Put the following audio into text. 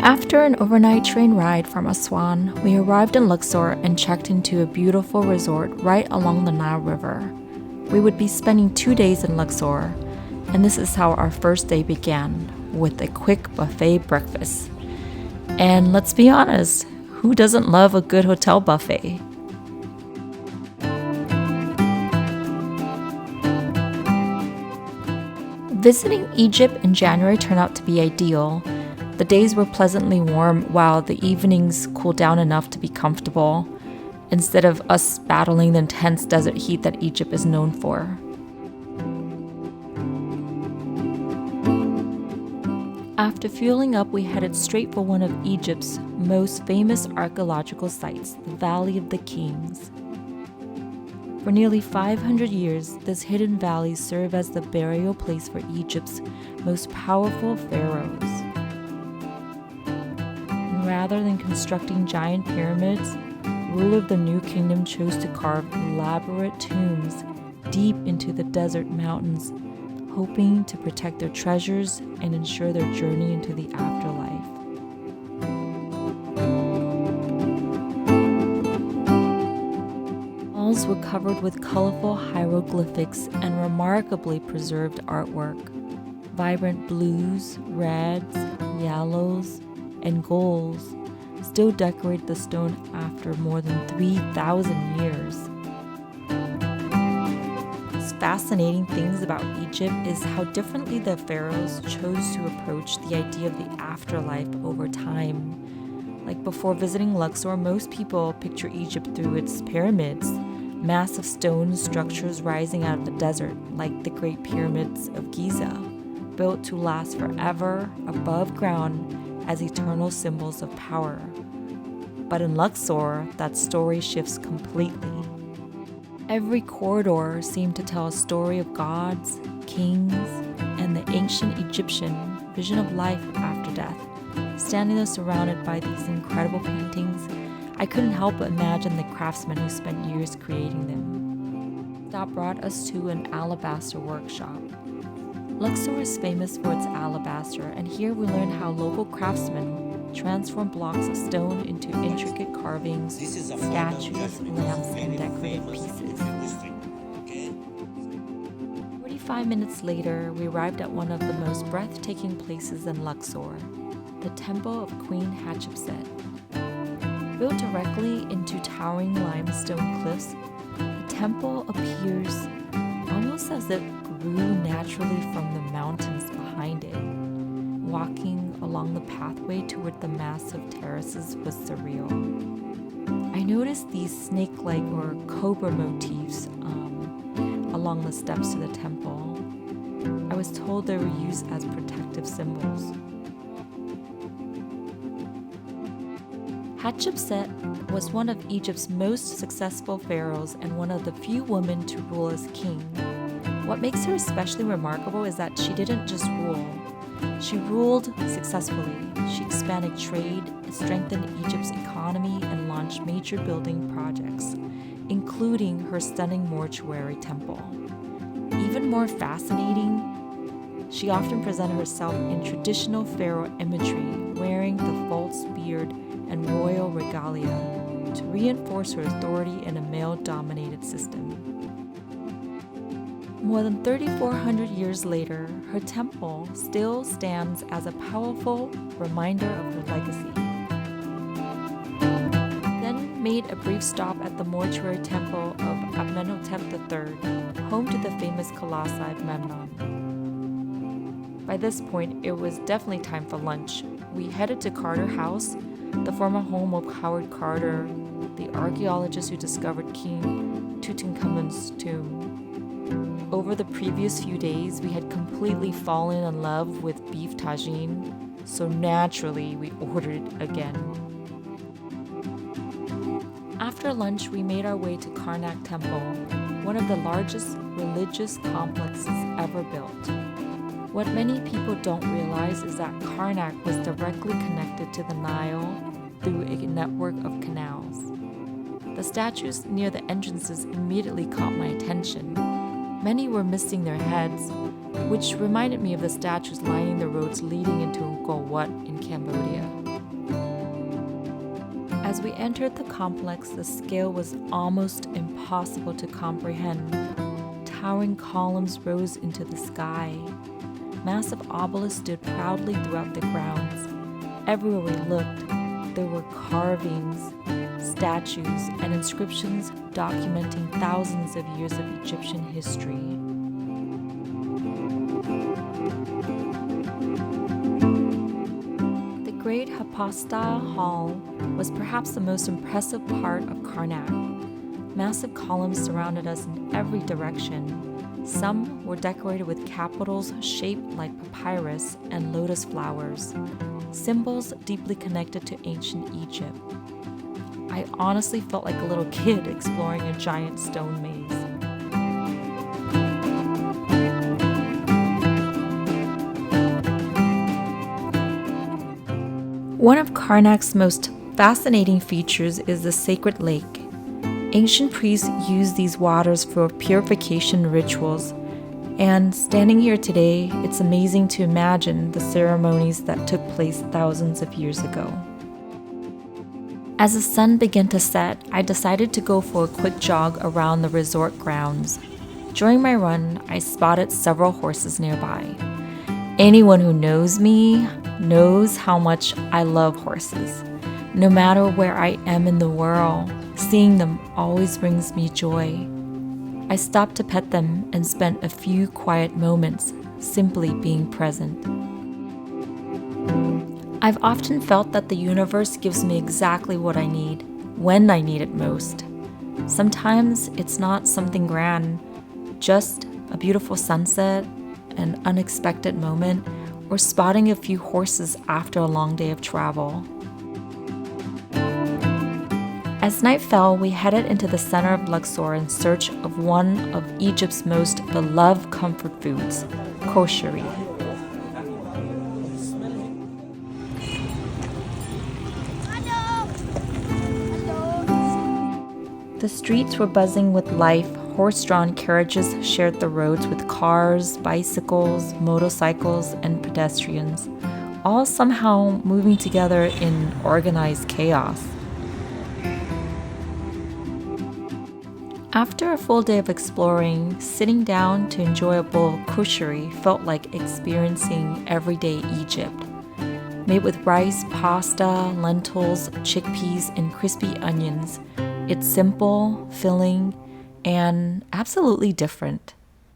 After an overnight train ride from Aswan, we arrived in Luxor and checked into a beautiful resort right along the Nile River. We would be spending 2 days in Luxor, and this is how our first day began, with a quick buffet breakfast. And let's be honest, who doesn't love a good hotel buffet? Visiting Egypt in January turned out to be ideal. The days were pleasantly warm while the evenings cooled down enough to be comfortable, instead of us battling the intense desert heat that Egypt is known for. After fueling up, we headed straight for one of Egypt's most famous archaeological sites, the Valley of the Kings. For nearly 500 years, this hidden valley served as the burial place for Egypt's most powerful pharaohs. Rather than constructing giant pyramids, ruler of the new kingdom chose to carve elaborate tombs deep into the desert mountains, hoping to protect their treasures and ensure their journey into the afterlife. Walls were covered with colorful hieroglyphics and remarkably preserved artwork. Vibrant blues, reds, yellows, and golds still decorate the stone after more than 3,000 years. What's fascinating things about Egypt is how differently the pharaohs chose to approach the idea of the afterlife over time. Like before visiting Luxor, most people picture Egypt through its pyramids, massive stone structures rising out of the desert, like the Great Pyramids of Giza, built to last forever above ground as eternal symbols of power. But in Luxor, that story shifts completely. Every corridor seemed to tell a story of gods, kings, and the ancient Egyptian vision of life after death. Standing there surrounded by these incredible paintings, I couldn't help but imagine the craftsmen who spent years creating them. That brought us to an alabaster workshop. Luxor is famous for its alabaster, and here we learn how local craftsmen transform blocks of stone into intricate carvings, statues, lamps, and decorative pieces. 45 minutes later, we arrived at one of the most breathtaking places in Luxor, the Temple of Queen Hatshepsut. Built directly into towering limestone cliffs, the temple appears almost as if grew naturally from the mountains behind it. Walking along the pathway toward the massive terraces was surreal. I noticed these snake-like or cobra motifs along the steps to the temple. I was told they were used as protective symbols. Hatshepsut was one of Egypt's most successful pharaohs and one of the few women to rule as king. What makes her especially remarkable is that she didn't just rule. She ruled successfully. She expanded trade, strengthened Egypt's economy, and launched major building projects, including her stunning mortuary temple. Even more fascinating, she often presented herself in traditional pharaoh imagery, wearing the false beard and royal regalia to reinforce her authority in a male-dominated system. More than 3,400 years later, her temple still stands as a powerful reminder of her legacy. Then made a brief stop at the mortuary temple of Amenhotep III, home to the famous colossi of Memnon. By this point, it was definitely time for lunch. We headed to Carter House, the former home of Howard Carter, the archaeologist who discovered King Tutankhamun's tomb. Over the previous few days, we had completely fallen in love with beef tagine, so naturally we ordered it again. After lunch, we made our way to Karnak Temple, one of the largest religious complexes ever built. What many people don't realize is that Karnak was directly connected to the Nile through a network of canals. The statues near the entrances immediately caught my attention. Many were missing their heads, which reminded me of the statues lining the roads leading into Angkor Wat in Cambodia. As we entered the complex, the scale was almost impossible to comprehend. Towering columns rose into the sky. Massive obelisks stood proudly throughout the grounds. Everywhere we looked, there were carvings, statues, and inscriptions documenting thousands of years of Egyptian history. The Great Hypostyle Hall was perhaps the most impressive part of Karnak. Massive columns surrounded us in every direction. Some were decorated with capitals shaped like papyrus and lotus flowers, symbols deeply connected to ancient Egypt. I honestly felt like a little kid exploring a giant stone maze. One of Karnak's most fascinating features is the sacred lake. Ancient priests used these waters for purification rituals, and standing here today, it's amazing to imagine the ceremonies that took place thousands of years ago. As the sun began to set, I decided to go for a quick jog around the resort grounds. During my run, I spotted several horses nearby. Anyone who knows me knows how much I love horses. No matter where I am in the world, seeing them always brings me joy. I stopped to pet them and spent a few quiet moments simply being present. I've often felt that the universe gives me exactly what I need, when I need it most. Sometimes it's not something grand, just a beautiful sunset, an unexpected moment, or spotting a few horses after a long day of travel. As night fell, we headed into the center of Luxor in search of one of Egypt's most beloved comfort foods, Koshari. The streets were buzzing with life. Horse-drawn carriages shared the roads with cars, bicycles, motorcycles, and pedestrians, all somehow moving together in organized chaos. After a full day of exploring, sitting down to enjoy a bowl of koshari felt like experiencing everyday Egypt. Made with rice, pasta, lentils, chickpeas, and crispy onions, it's simple, filling, and absolutely different.